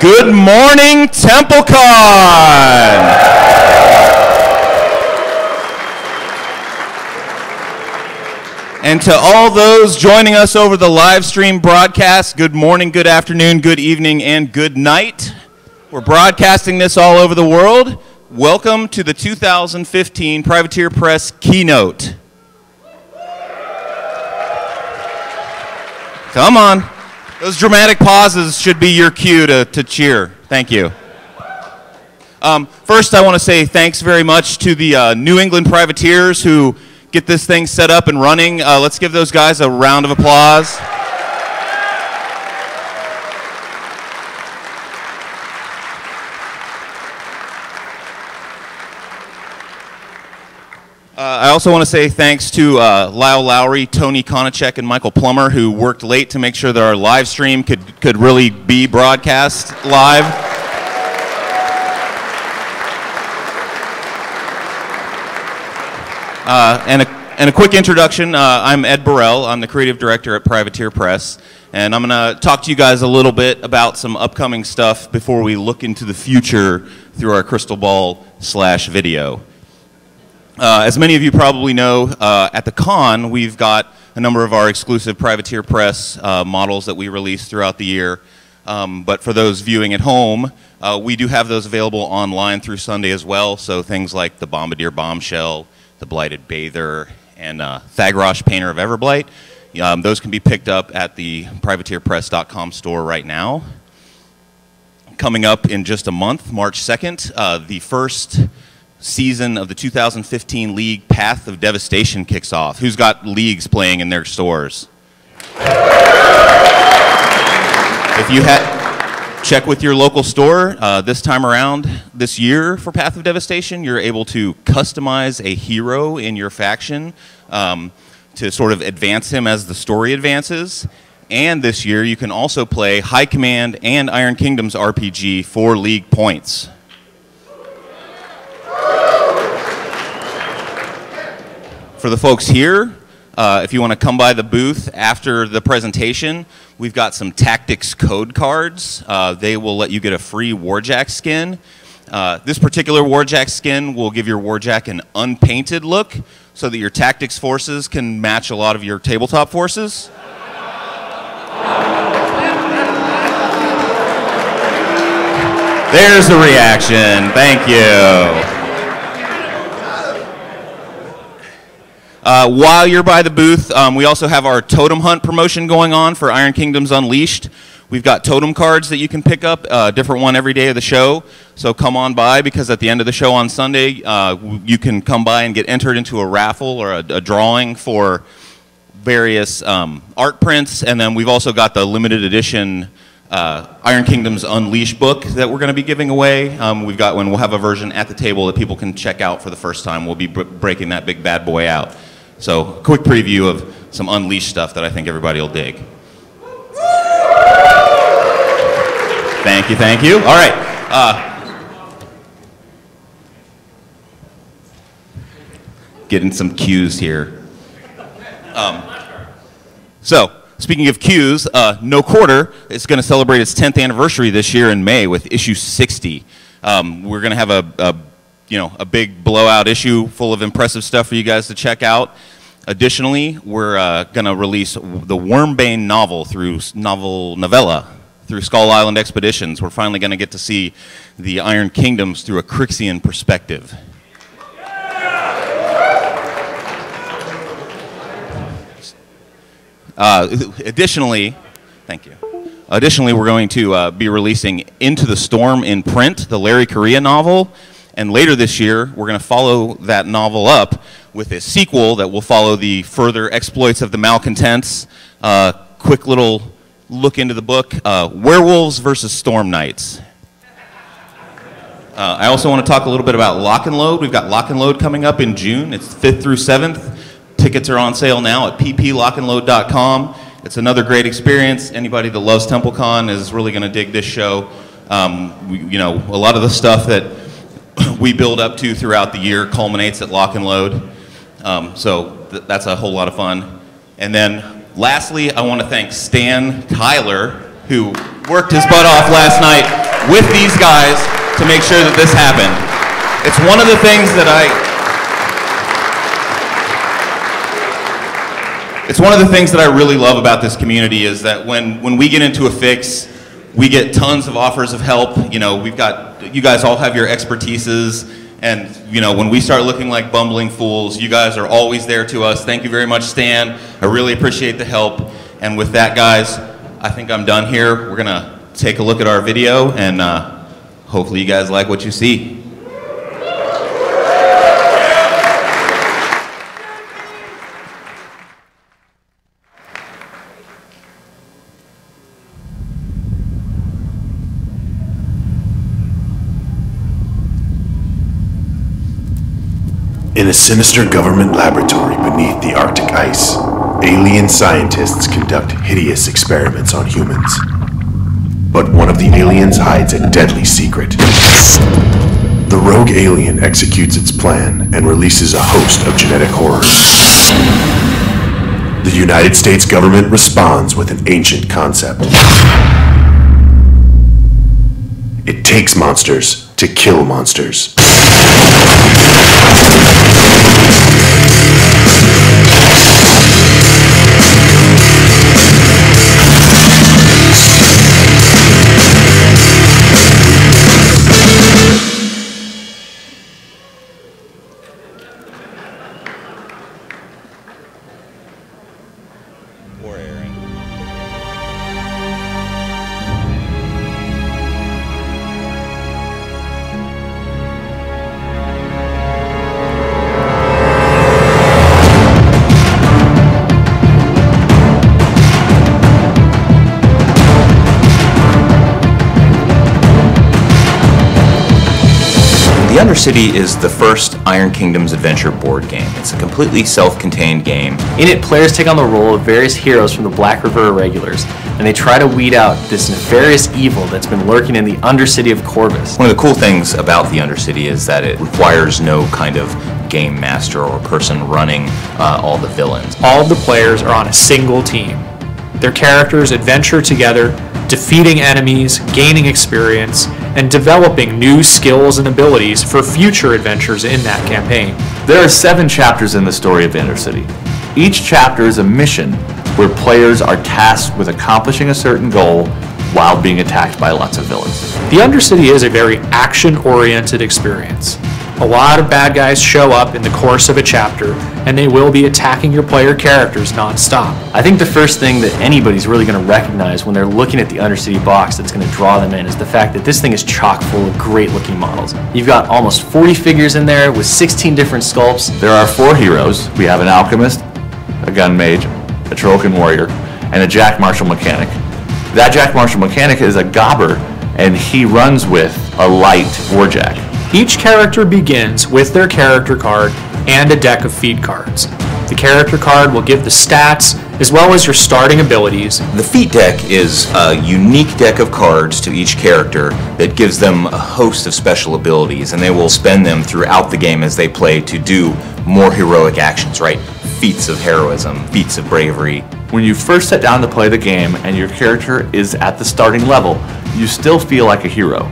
Good morning, TempleCon! And to all those joining us over the live stream broadcast, good morning, good afternoon, good evening, and good night. We're broadcasting this all over the world. Welcome to the 2015 Privateer Press Keynote. Come on. Those dramatic pauses should be your cue to cheer. Thank you. First, I want to say thanks very much to the New England Privateers who get this thing set up and running. Let's give those guys a round of applause. I also want to say thanks to Lyle Lowry, Tony Konachek, and Michael Plummer, who worked late to make sure that our live stream could really be broadcast live. And a quick introduction. I'm Ed Burrell. I'm the creative director at Privateer Press. And I'm going to talk to you guys a little bit about some upcoming stuff before we look into the future through our crystal ball/video. As many of you probably know, at the con, we've got a number of our exclusive Privateer Press models that we release throughout the year. But for those viewing at home, we do have those available online through Sunday as well. So things like the Bombardier Bombshell, the Blighted Bather, and Thagrosh Painter of Everblight. Those can be picked up at the privateerpress.com store right now. Coming up in just a month, March 2nd, the first season of the 2015 League Path of Devastation kicks off. Who's got leagues playing in their stores? If you check with your local store. This time around, this year for Path of Devastation, you're able to customize a hero in your faction to sort of advance him as the story advances. And this year, you can also play High Command and Iron Kingdoms RPG for League points. For the folks here, if you want to come by the booth after the presentation, we've got some tactics code cards. They will let you get a free Warjack skin. This particular Warjack skin will give your Warjack an unpainted look so that your tactics forces can match a lot of your tabletop forces. There's the reaction. Thank you. While you're by the booth, we also have our Totem Hunt promotion going on for Iron Kingdoms Unleashed. We've got totem cards that you can pick up, a different one every day of the show. So come on by, because at the end of the show on Sunday, you can come by and get entered into a raffle or a drawing for various art prints. And then we've also got the limited edition Iron Kingdoms Unleashed book that we're going to be giving away. We'll have a version at the table that people can check out for the first time. We'll be breaking that big bad boy out. So, quick preview of some Unleashed stuff that I think everybody will dig. Thank you, thank you. All right. Getting some cues here. So, speaking of cues, No Quarter is going to celebrate its 10th anniversary this year in May with issue 60. We're going to have a big blowout issue full of impressive stuff for you guys to check out. Additionally, we're going to release the Wormbane novella through Skull Island Expeditions. We're finally going to get to see the Iron Kingdoms through a Crixian perspective. Additionally, thank you. Additionally, we're going to be releasing Into the Storm in print, the Larry Correa novel. And later this year, we're going to follow that novel up with a sequel that will follow the further exploits of the Malcontents. Quick little look into the book, Werewolves versus Storm Knights. I also want to talk a little bit about Lock and Load. We've got Lock and Load coming up in June. It's 5th through 7th. Tickets are on sale now at pplockandload.com. It's another great experience. Anybody that loves TempleCon is really going to dig this show. A lot of the stuff that we build up to throughout the year culminates at Lock and Load. That's a whole lot of fun. And then lastly, I want to thank Stan Tyler, who worked his butt off last night with these guys to make sure that this happened. It's one of the things that I really love about this community is that when we get into a fix, we get tons of offers of help. You know, you guys all have your expertises, and you know, when we start looking like bumbling fools, you guys are always there to us. Thank you very much, Stan. I really appreciate the help. And with that, guys, I think I'm done here. We're gonna take a look at our video, and hopefully you guys like what you see. In a sinister government laboratory beneath the Arctic ice, alien scientists conduct hideous experiments on humans. But one of the aliens hides a deadly secret. The rogue alien executes its plan and releases a host of genetic horrors. The United States government responds with an ancient concept. It takes monsters to kill monsters. The Undercity is the first Iron Kingdoms adventure board game. It's a completely self-contained game. In it, players take on the role of various heroes from the Black River Irregulars, and they try to weed out this nefarious evil that's been lurking in the Undercity of Corvus. One of the cool things about the Undercity is that it requires no kind of game master or person running all the villains. All of the players are on a single team. Their characters adventure together, defeating enemies, gaining experience, and developing new skills and abilities for future adventures in that campaign. There are 7 chapters in the story of the Undercity. Each chapter is a mission where players are tasked with accomplishing a certain goal while being attacked by lots of villains. The Undercity is a very action-oriented experience. A lot of bad guys show up in the course of a chapter, and they will be attacking your player characters non-stop. I think the first thing that anybody's really going to recognize when they're looking at the Undercity box that's going to draw them in is the fact that this thing is chock full of great looking models. You've got almost 40 figures in there with 16 different sculpts. There are 4 heroes. We have an alchemist, a gun mage, a Trojan warrior, and a Jack Marshall mechanic. That Jack Marshall mechanic is a gobber, and he runs with a light warjack. Each character begins with their character card and a deck of feat cards. The character card will give the stats as well as your starting abilities. The feat deck is a unique deck of cards to each character that gives them a host of special abilities, and they will spend them throughout the game as they play to do more heroic actions, right? Feats of heroism, feats of bravery. When you first sit down to play the game and your character is at the starting level, you still feel like a hero.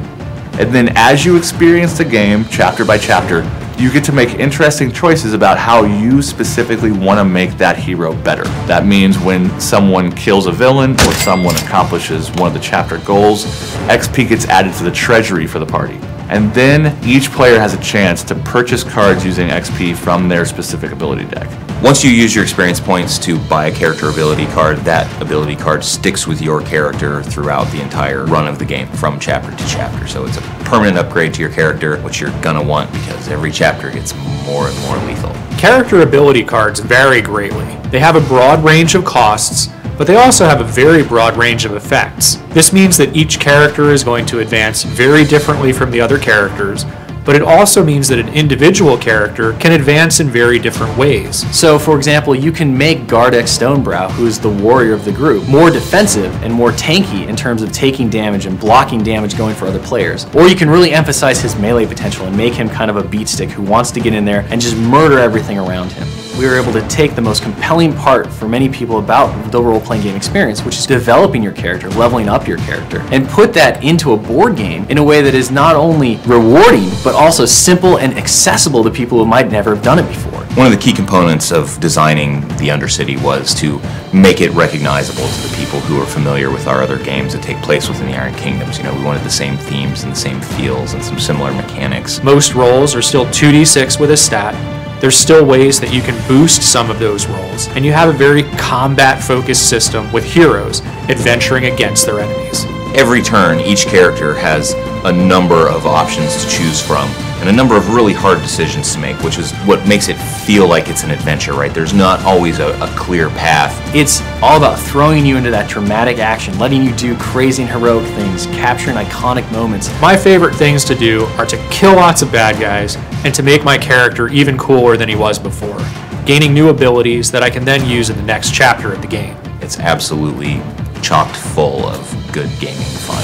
And then as you experience the game, chapter by chapter, you get to make interesting choices about how you specifically want to make that hero better. That means when someone kills a villain or someone accomplishes one of the chapter goals, XP gets added to the treasury for the party. And then each player has a chance to purchase cards using XP from their specific ability deck. Once you use your experience points to buy a character ability card, that ability card sticks with your character throughout the entire run of the game from chapter to chapter. So it's a permanent upgrade to your character, which you're gonna want because every chapter gets more and more lethal. Character ability cards vary greatly. They have a broad range of costs, but they also have a very broad range of effects. This means that each character is going to advance very differently from the other characters, but it also means that an individual character can advance in very different ways. So, for example, you can make Gardex Stonebrow, who is the warrior of the group, more defensive and more tanky in terms of taking damage and blocking damage going for other players. Or you can really emphasize his melee potential and make him kind of a beatstick who wants to get in there and just murder everything around him. We were able to take the most compelling part for many people about the role-playing game experience, which is developing your character, leveling up your character, and put that into a board game in a way that is not only rewarding, but also simple and accessible to people who might never have done it before. One of the key components of designing the Undercity was to make it recognizable to the people who are familiar with our other games that take place within the Iron Kingdoms. You know, we wanted the same themes and the same feels and some similar mechanics. Most roles are still 2d6 with a stat. There's still ways that you can boost some of those rolls, and you have a very combat-focused system with heroes adventuring against their enemies. Every turn, each character has a number of options to choose from, and a number of really hard decisions to make, which is what makes it feel like it's an adventure, right? There's not always a clear path. It's all about throwing you into that dramatic action, letting you do crazy and heroic things, capturing iconic moments. My favorite things to do are to kill lots of bad guys and to make my character even cooler than he was before, gaining new abilities that I can then use in the next chapter of the game. It's absolutely chocked full of good gaming fun.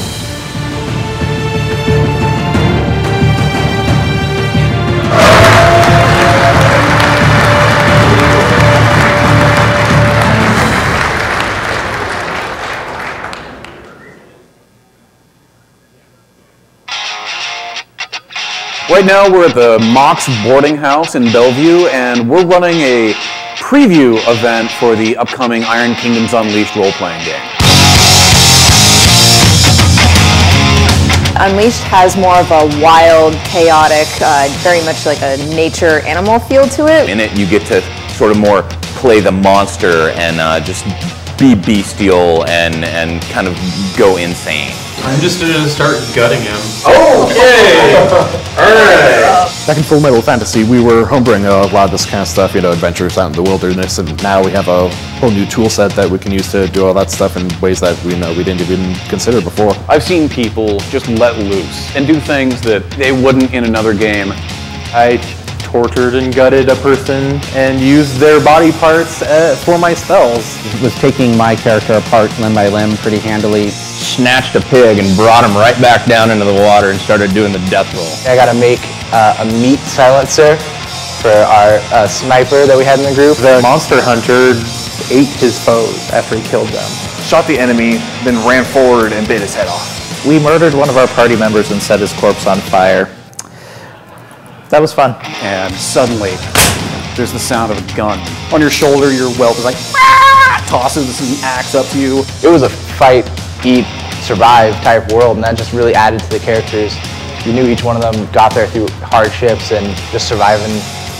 Right now we're at the Mox boarding house in Bellevue, and we're running a preview event for the upcoming Iron Kingdoms Unleashed role-playing game. Unleashed has more of a wild, chaotic, very much like a nature animal feel to it. In it, you get to sort of more play the monster and just be bestial and kind of go insane. I'm just gonna start gutting him. Okay! Alright! Back in Full Metal Fantasy, we were homebrewing a lot of this kind of stuff, you know, adventures out in the wilderness, and now we have a whole new tool set that we can use to do all that stuff in ways that we didn't even consider before. I've seen people just let loose and do things that they wouldn't in another game. I tortured and gutted a person and used their body parts for my spells. Was taking my character apart limb by limb pretty handily. Snatched a pig and brought him right back down into the water and started doing the death roll. I got to make a meat silencer for our sniper that we had in the group. The monster hunter ate his foes after he killed them. Shot the enemy, then ran forward and bit his head off. We murdered one of our party members and set his corpse on fire. That was fun. And suddenly, there's the sound of a gun. On your shoulder, your whelp is like, tosses an axe up to you. It was a fight, eat, survive type world, and that just really added to the characters. You knew each one of them got there through hardships and just surviving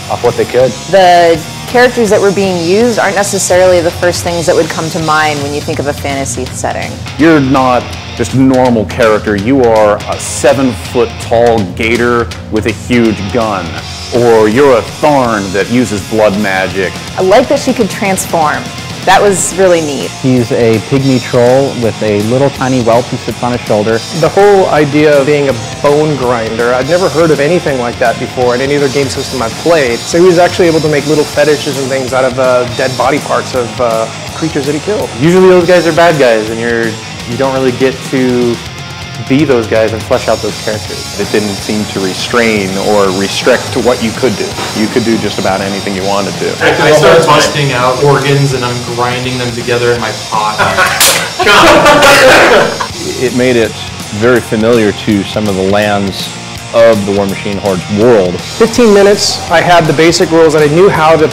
off what they could. The characters that were being used aren't necessarily the first things that would come to mind when you think of a fantasy setting. You're not just a normal character. You are a 7-foot-tall gator with a huge gun. Or you're a Tharn that uses blood magic. I like that she could transform. That was really neat. He's a pygmy troll with a little tiny whelp who sits on his shoulder. The whole idea of being a bone grinder, I'd never heard of anything like that before in any other game system I've played. So he was actually able to make little fetishes and things out of dead body parts of creatures that he killed. Usually those guys are bad guys, and you don't really get to be those guys and flesh out those characters. It didn't seem to restrain or restrict to what you could do. You could do just about anything you wanted to. I start busting out organs and I'm grinding them together in my pot. It made it very familiar to some of the lands of the War Machine Horde's world. 15 minutes, I had the basic rules and I knew how to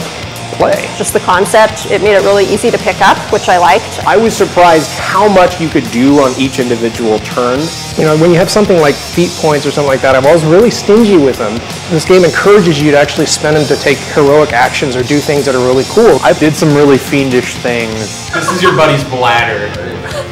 play. Just the concept, it made it really easy to pick up, which I liked. I was surprised how much you could do on each individual turn. You know, when you have something like feat points or something like that, I'm always really stingy with them. This game encourages you to actually spend them to take heroic actions or do things that are really cool. I did some really fiendish things. This is your buddy's bladder.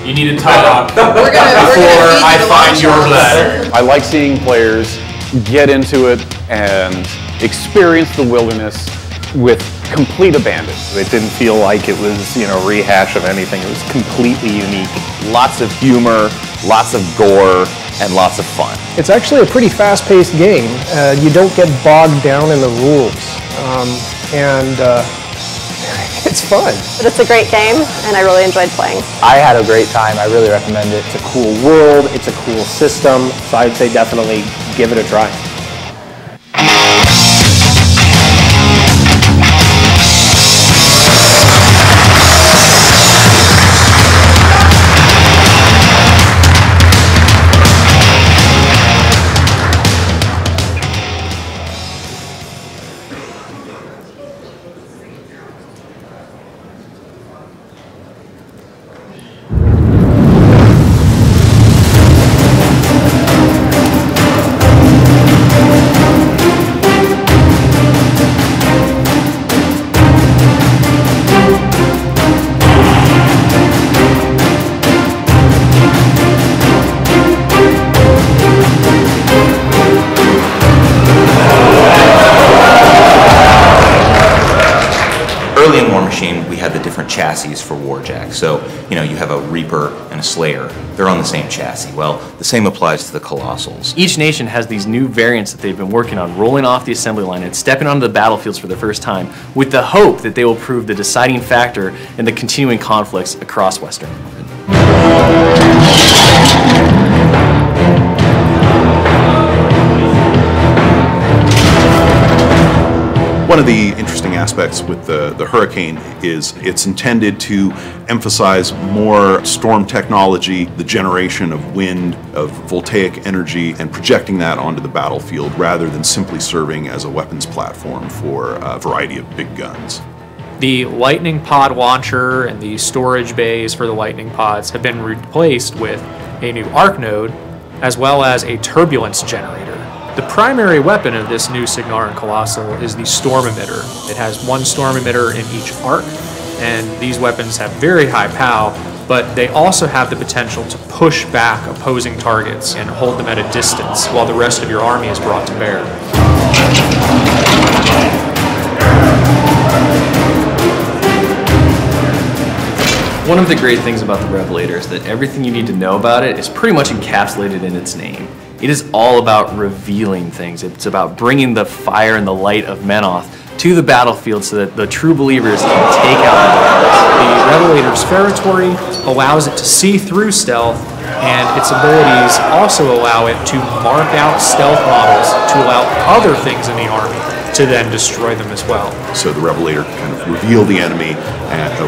You need to talk before I find your bladder. I like seeing players get into it and experience the wilderness with complete abandon. It didn't feel like it was, rehash of anything. It was completely unique. Lots of humor, lots of gore, and lots of fun. It's actually a pretty fast-paced game. You don't get bogged down in the rules. It's fun. But it's a great game, and I really enjoyed playing. I had a great time. I really recommend it. It's a cool world, it's a cool system, so I'd say definitely give it a try. War Machine, we had the different chassis for Warjack. So, you know, you have a Reaper and a Slayer. They're on the same chassis. Well, the same applies to the Colossals. Each nation has these new variants that they've been working on, rolling off the assembly line and stepping onto the battlefields for the first time, with the hope that they will prove the deciding factor in the continuing conflicts across Western. One of the interesting aspects with the Hurricane is it's intended to emphasize more storm technology, the generation of wind, of voltaic energy, and projecting that onto the battlefield rather than simply serving as a weapons platform for a variety of big guns. The lightning pod launcher and the storage bays for the lightning pods have been replaced with a new arc node as well as a turbulence generator. The primary weapon of this new Signarin Colossal is the Storm Emitter. It has one Storm Emitter in each arc, and these weapons have very high pow, but they also have the potential to push back opposing targets and hold them at a distance while the rest of your army is brought to bear. One of the great things about the Revelator is that everything you need to know about it is pretty much encapsulated in its name. It is all about revealing things. It's about bringing the fire and the light of Menoth to the battlefield so that the true believers can take out the darkness. The Revelator's Feretory allows it to see through stealth, and its abilities also allow it to mark out stealth models to allow other things in the army to then destroy them as well. So the Revelator can kind of reveal the enemy,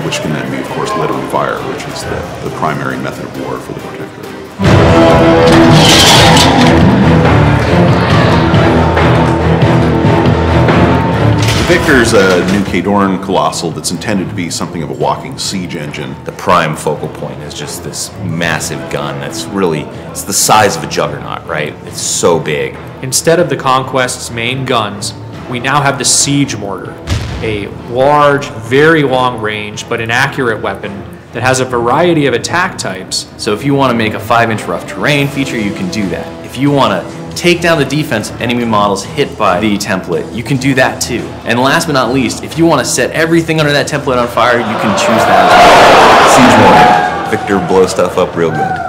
which can then be, of course, lit on fire, which is the primary method of war for the Protector. The Victor's a new Khadoran Colossal that's intended to be something of a walking siege engine. The prime focal point is just this massive gun that's really, it's the size of a juggernaut, right? It's so big. Instead of the Conquest's main guns, we now have the Siege Mortar, a large, very long range, but inaccurate weapon that has a variety of attack types. So if you want to make a 5-inch rough terrain feature, you can do that. If you want to take down the defense of enemy models hit by the template, you can do that too. And last but not least, if you want to set everything under that template on fire, you can choose that. Siege Mortar. Victor blows stuff up real good.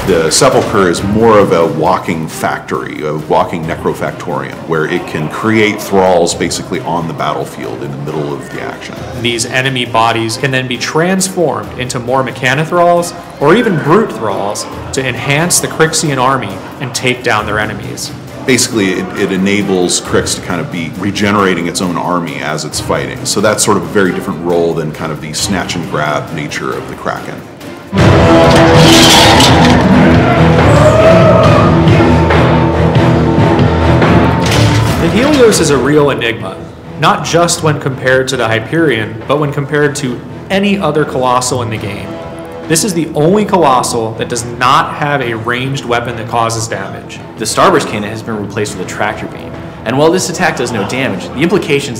The Sepulchre is more of a walking factory, a walking necrofactorium, where it can create thralls basically on the battlefield in the middle of the action. These enemy bodies can then be transformed into more Mechanothralls or even Brute Thralls to enhance the Crixian army and take down their enemies. Basically, it enables Crix to kind of be regenerating its own army as it's fighting. So that's sort of a very different role than kind of the snatch and grab nature of the Kraken. The Helios is a real enigma, not just when compared to the Hyperion, but when compared to any other Colossal in the game. This is the only Colossal that does not have a ranged weapon that causes damage. The Starburst Cannon has been replaced with a Tractor Beam, and while this attack does no damage, the implications that